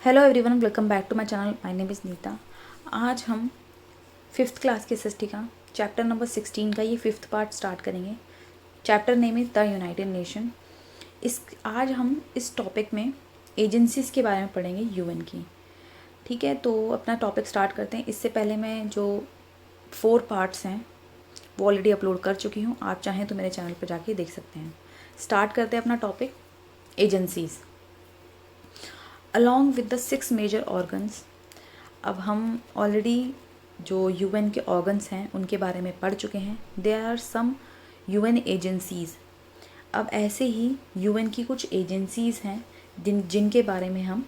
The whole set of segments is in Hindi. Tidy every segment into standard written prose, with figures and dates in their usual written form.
Hello everyone, welcome back to my channel. My name is Neeta. आज हम 5th क्लास के एसएसटी का चैप्टर नंबर 16 का ये 5th पार्ट स्टार्ट करेंगे। Chapter name is the United nation. आज हम इस टॉपिक में एजेंसीज़ के बारे में पढ़ेंगे, यूएन की। ठीक है, तो अपना टॉपिक स्टार्ट करते हैं। इससे पहले मैं जो 4 पार्ट्स हैं वो ऑलरेडी अपलोड कर चुकी हूँ। आप चाहें तो मेरे चैनल पर जाके देख सकते हैं। स्टार्ट करते हैं अपना topic, agencies along with the 6 major organs. अब हम ऑलरेडी जो यूएन के ऑर्गन्स हैं उनके बारे में पढ़ चुके हैं। There are some UN agencies. अब ऐसे ही यूएन की कुछ एजेंसीज़ हैं जिनके बारे में हम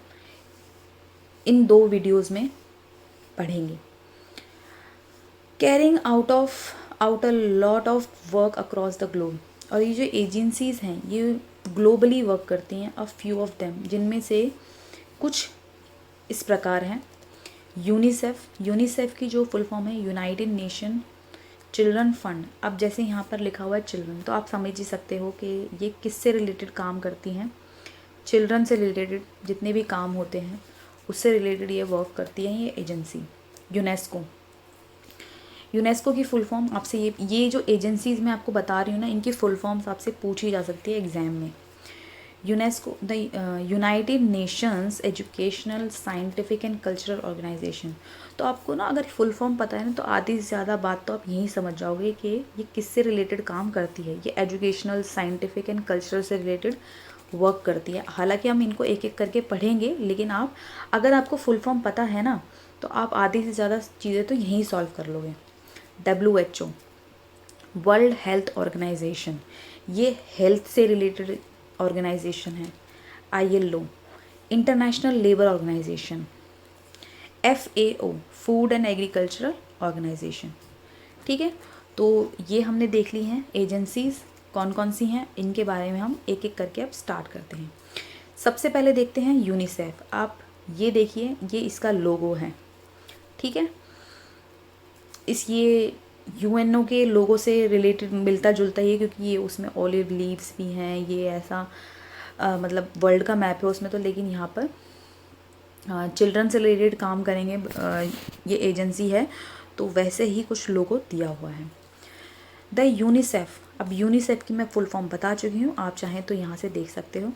इन 2 वीडियोस में पढ़ेंगे। Carrying out a lot of work across the globe. और ये जो एजेंसीज़ हैं ये ग्लोबली वर्क करती हैं। अ फ्यू ऑफ देम, जिनमें से कुछ इस प्रकार हैं। यूनिसेफ की जो फुल फॉर्म है यूनाइटेड नेशन चिल्ड्रन फंड। अब जैसे यहाँ पर लिखा हुआ है चिल्ड्रन, तो आप समझ ही सकते हो कि ये किससे रिलेटेड काम करती हैं। चिल्ड्रन से रिलेटेड जितने भी काम होते हैं उससे रिलेटेड ये वर्क करती है ये एजेंसी। यूनेस्को की फुल फॉर्म आपसे ये जो एजेंसीज़ मैं आपको बता रही हूँ ना, इनकी फुल फॉर्म्स आपसे पूछी जा सकती है एग्ज़ाम में। UNESCO the United Nations educational, scientific and cultural organisation. तो आपको ना अगर फुल फॉर्म पता है ना तो आधी से ज़्यादा बात तो आप यही समझ जाओगे कि ये किससे रिलेटेड काम करती है। ये एजुकेशनल, साइंटिफिक एंड कल्चरल से रिलेटेड वर्क करती है। हालांकि हम इनको एक एक करके पढ़ेंगे, लेकिन आप अगर आपको फुल फॉर्म पता है ना तो आप आधी से ज़्यादा चीज़ें तो यहीं सॉल्व कर लोगे। WHO वर्ल्ड हेल्थ ऑर्गेनाइजेशन, ये हेल्थ से रिलेटेड ऑर्गेनाइजेशन है। ILO international labour organisation. FAO food and agricultural organisation. ठीक है, तो ये हमने देख ली हैं एजेंसीज़ कौन कौन सी हैं। इनके बारे में हम एक एक करके अब स्टार्ट करते हैं। सबसे पहले देखते हैं यूनिसेफ। आप ये देखिए, ये इसका लोगो है। ठीक है, ये यूएनओ के लोगों से रिलेटेड मिलता जुलता ही है, क्योंकि ये उसमें ऑलिव लीव्स भी हैं। ये ऐसा मतलब वर्ल्ड का मैप है उसमें तो, लेकिन यहाँ पर चिल्ड्रन से रिलेटेड काम करेंगे ये एजेंसी है, तो वैसे ही कुछ लोगो दिया हुआ है। The UNICEF. अब यूनिसेफ की मैं फुल फॉर्म बता चुकी हूँ, आप चाहें तो यहाँ से देख सकते हो।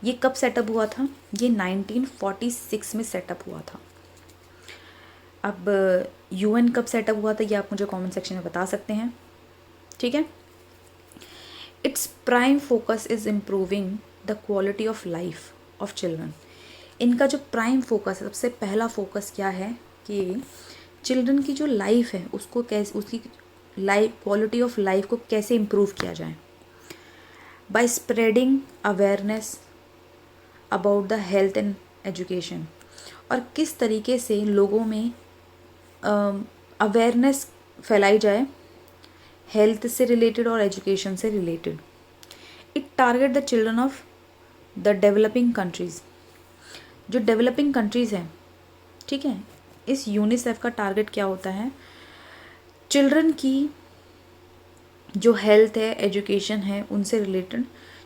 ये कब सेटअप हुआ था? ये 1946 में सेटअप हुआ था। अब यूएन कब सेटअप हुआ था ये आप मुझे कमेंट सेक्शन में बता सकते हैं। ठीक है, its prime focus is improving the quality of life of children. इनका जो प्राइम फोकस है, सबसे पहला फोकस क्या है कि चिल्ड्रन की जो लाइफ है उसको कैसे, उसकी लाइफ, क्वालिटी ऑफ लाइफ को कैसे इम्प्रूव किया जाए। By spreading awareness about the health and education. और किस तरीके से लोगों में अवेयरनेस फैलाई जाए हेल्थ से रिलेटेड और एजुकेशन से related. It target the children of the developing countries. जो डेवलपिंग कंट्रीज़ हैं, ठीक है, इस यूनिसेफ का टारगेट क्या होता है? चिल्ड्रन की जो हेल्थ है, एजुकेशन है, उनसे रिलेटेड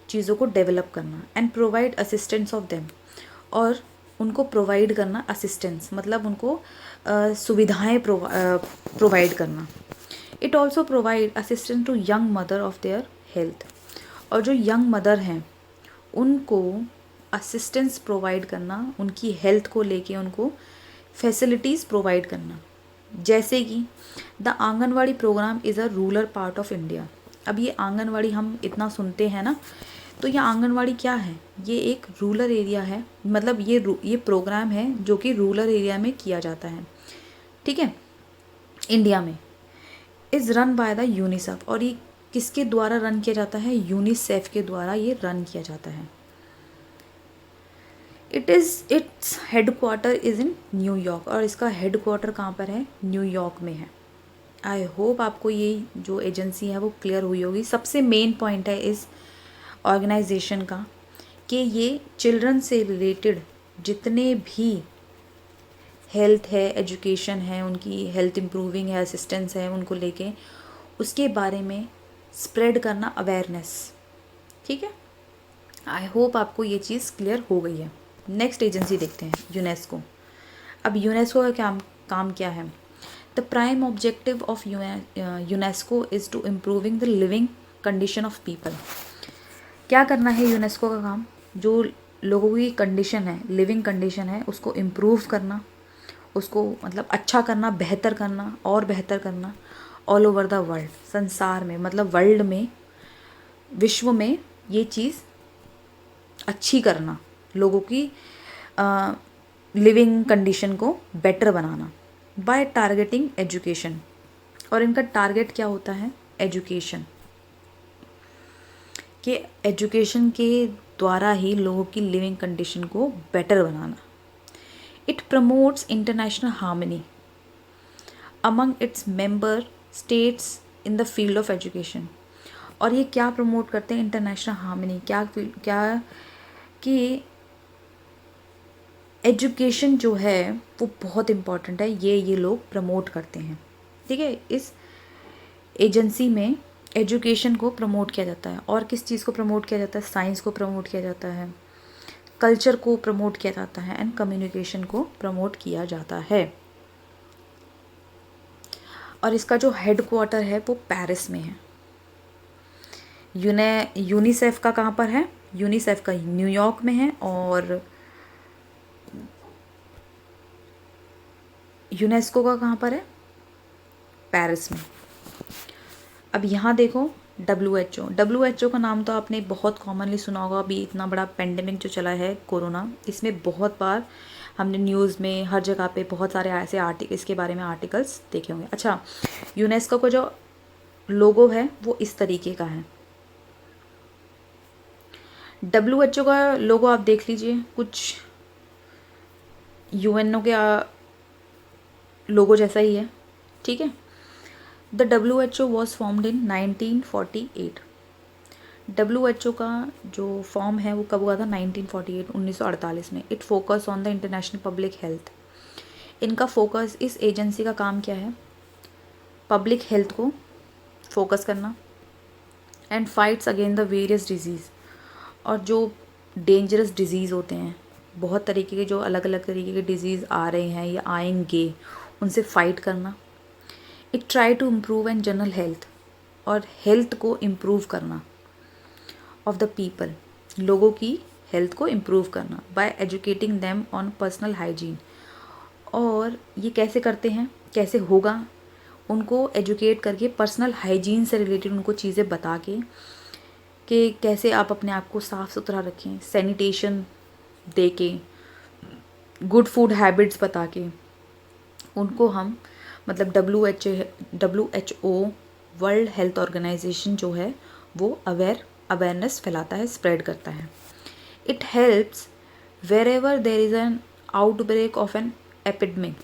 चीज़ों को डेवलप करना and provide assistance of them. और उनको प्रोवाइड करना, असिस्टेंस मतलब उनको सुविधाएं प्रोवाइड करना। It also provide assistance to young mother of their health. और जो यंग मदर हैं उनको असिस्टेंस प्रोवाइड करना, उनकी हेल्थ को लेके उनको फैसिलिटीज़ प्रोवाइड करना। जैसे कि the anganwadi programme is a rural part of India. अब ये आंगनवाड़ी हम इतना सुनते हैं ना, तो ये आंगनवाड़ी क्या है? ये एक रूरल एरिया है, मतलब ये प्रोग्राम है जो कि रूरल एरिया में किया जाता है। ठीक है, इंडिया में। Is run by the UNICEF. और ये किसके द्वारा रन किया जाता है? यूनिसेफ के द्वारा ये रन किया जाता है। Its headquarter is in New York. और इसका हेडक्वार्टर कहाँ पर है? न्यूयॉर्क में है। आई होप आपको ये जो एजेंसी है वो क्लियर हुई होगी। सबसे मेन पॉइंट है इस ऑर्गेनाइजेशन का कि ये चिल्ड्रन से रिलेटेड जितने भी हेल्थ है, एजुकेशन है, उनकी हेल्थ इम्प्रूविंग है, असिस्टेंस है, उनको लेके उसके बारे में स्प्रेड करना, अवेयरनेस। ठीक है, आई होप आपको ये चीज़ क्लियर हो गई है। नेक्स्ट एजेंसी देखते हैं, यूनेस्को। अब यूनेस्को का काम क्या है? The prime objective of UNESCO is to improving the living condition of people. क्या करना है यूनेस्को का काम? जो लोगों की कंडीशन है, लिविंग कंडीशन है, उसको इम्प्रूव करना, उसको मतलब अच्छा करना, बेहतर करना और बेहतर करना ऑल ओवर द वर्ल्ड, संसार में, मतलब वर्ल्ड में, विश्व में ये चीज़ अच्छी करना, लोगों की लिविंग कंडीशन को बेटर बनाना बाय टारगेटिंग एजुकेशन। और इनका टारगेट क्या होता है? एजुकेशन। कि एजुकेशन के द्वारा ही लोगों की लिविंग कंडीशन को better banana. It promotes international harmony among its member states in the field of education. और ये क्या प्रमोट करते हैं? International harmony. क्या कि एजुकेशन जो है वो बहुत इम्पॉर्टेंट है, ये लोग प्रमोट करते हैं। ठीक है, इस एजेंसी में एजुकेशन को प्रमोट किया जाता है। और किस चीज़ को प्रमोट किया जाता है? साइंस को प्रमोट किया जाता है, कल्चर को प्रमोट किया जाता है एंड कम्युनिकेशन को प्रमोट किया जाता है। और इसका जो हेड क्वार्टर है वो पेरिस में है। यूनिसेफ का कहाँ पर है? यूनिसेफ का न्यूयॉर्क में है और यूनेस्को का कहाँ पर है? पेरिस में। अब यहाँ देखो WHO का नाम तो आपने बहुत कॉमनली सुना होगा। अभी इतना बड़ा पेंडेमिक जो चला है कोरोना, इसमें बहुत बार हमने न्यूज़ में हर जगह पे बहुत सारे ऐसे इसके बारे में आर्टिकल्स देखे होंगे। अच्छा, यूनेस्को का जो लोगो है वो इस तरीके का है। WHO का लोगो आप देख लीजिए, कुछ UNO के लोगो जैसा ही है। ठीक है। The WHO was formed in 1948। WHO का जो फॉर्म है वो कब हुआ था? 1948 में। It focus on the international public health. इनका फोकस, इस एजेंसी का काम क्या है? पब्लिक हेल्थ को फोकस करना and fights against the various disease. और जो डेंजरस डिजीज़ होते हैं, बहुत तरीके के जो अलग अलग तरीके के डिजीज़ आ रहे हैं या आएंगे, उनसे फाइट करना। It try to improve and general health, और हेल्थ को इम्प्रूव करना ऑफ द पीपल, लोगों की हेल्थ को इम्प्रूव करना by educating them on personal hygiene. और ये कैसे करते हैं? कैसे होगा? उनको एजुकेट करके, पर्सनल हाइजीन से रिलेटेड उनको चीज़ें बता के कि कैसे आप अपने आप को साफ़ सुथरा रखें, सैनिटेशन दे के, गुड फूड हैबिट्स बता के उनको हम, मतलब WHO वर्ल्ड हेल्थ ऑर्गेनाइजेशन जो है वो अवेयरनेस फैलाता है, स्प्रेड करता है। It helps wherever there is an outbreak of an epidemic.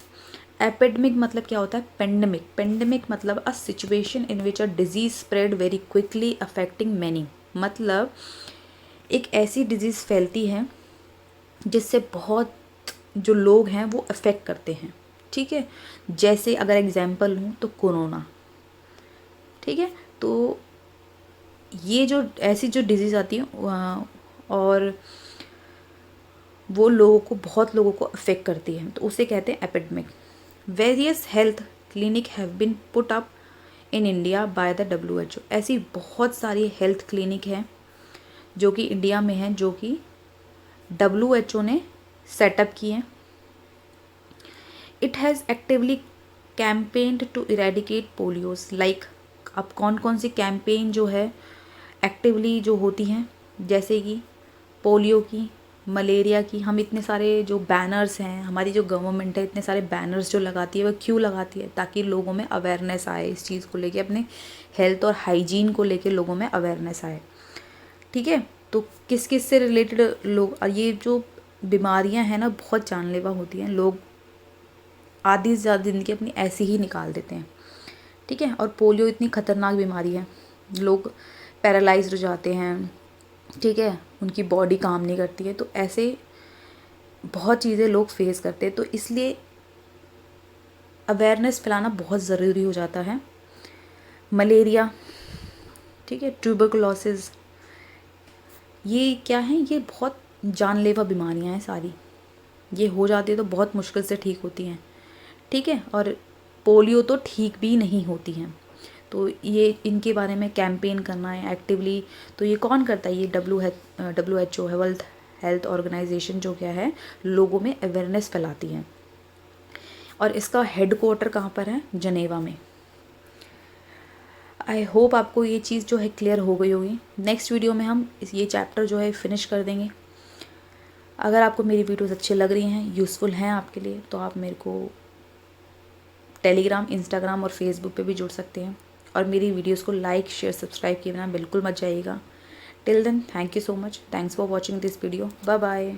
Epidemic मतलब क्या होता है? पेंडेमिक। पेंडेमिक मतलब a situation in which a disease spread very quickly affecting many. मतलब एक ऐसी डिजीज़ फैलती है जिससे बहुत जो लोग हैं वो अफेक्ट करते हैं। ठीक है, जैसे अगर एग्जाम्पल लूँ तो कोरोना। ठीक है, तो ये जो ऐसी जो डिजीज़ आती है और वो लोगों को, बहुत लोगों को अफेक्ट करती है, तो उसे कहते हैं epidemic. Various health clinic have been put up in India by the WHO। ऐसी बहुत सारी हेल्थ क्लिनिक हैं जो कि इंडिया में हैं, जो कि WHO ने सेटअप किए हैं। It has actively campaigned to eradicate polios. Like अब कौन कौन सी कैंपेन जो है एक्टिवली जो होती हैं, जैसे कि पोलियो की, मलेरिया की। हम इतने सारे जो बैनर्स हैं, हमारी जो गवर्नमेंट है इतने सारे बैनर्स जो लगाती है, वो क्यों लगाती है? ताकि लोगों में अवेयरनेस आए इस चीज़ को लेके, अपने हेल्थ और हाइजीन को लेके लोगों में अवेयरनेस आए। ठीक है, तो किस किस से रिलेटेड लोग, और ये जो बीमारियां हैं ना बहुत जानलेवा होती हैं, लोग आधी से ज़्यादा ज़िंदगी अपनी ऐसे ही निकाल देते हैं। ठीक है, और पोलियो इतनी ख़तरनाक बीमारी है, लोग पैरालाइज्ड हो जाते हैं। ठीक है, उनकी बॉडी काम नहीं करती है, तो ऐसे बहुत चीज़ें लोग फेस करते हैं। तो इसलिए अवेयरनेस फैलाना बहुत ज़रूरी हो जाता है। मलेरिया, ठीक है, ट्यूबरकुलोसिस, ये क्या है? ये बहुत जानलेवा बीमारियां हैं सारी, ये हो जाती है तो बहुत मुश्किल से ठीक होती हैं, ठीक है। और पोलियो तो ठीक भी नहीं होती हैं। तो ये इनके बारे में कैंपेन करना है एक्टिवली, तो ये कौन करता है? ये WHO है, वर्ल्ड हेल्थ ऑर्गेनाइजेशन, जो क्या है लोगों में अवेयरनेस फैलाती है। और इसका हेडक्वार्टर कहाँ पर है? जनेवा में। आई होप आपको ये चीज़ जो है क्लियर हो गई होगी। नेक्स्ट वीडियो में हम ये चैप्टर जो है फिनिश कर देंगे। अगर आपको मेरी वीडियोस अच्छी लग रही हैं, यूज़फुल हैं आपके लिए, तो आप मेरे को टेलीग्राम, इंस्टाग्राम और फेसबुक पे भी जुड़ सकते हैं। और मेरी वीडियोस को लाइक, शेयर, सब्सक्राइब किए बिना बिल्कुल मत जाइएगा। Till then, thank you so much, thanks for watching this video, bye bye.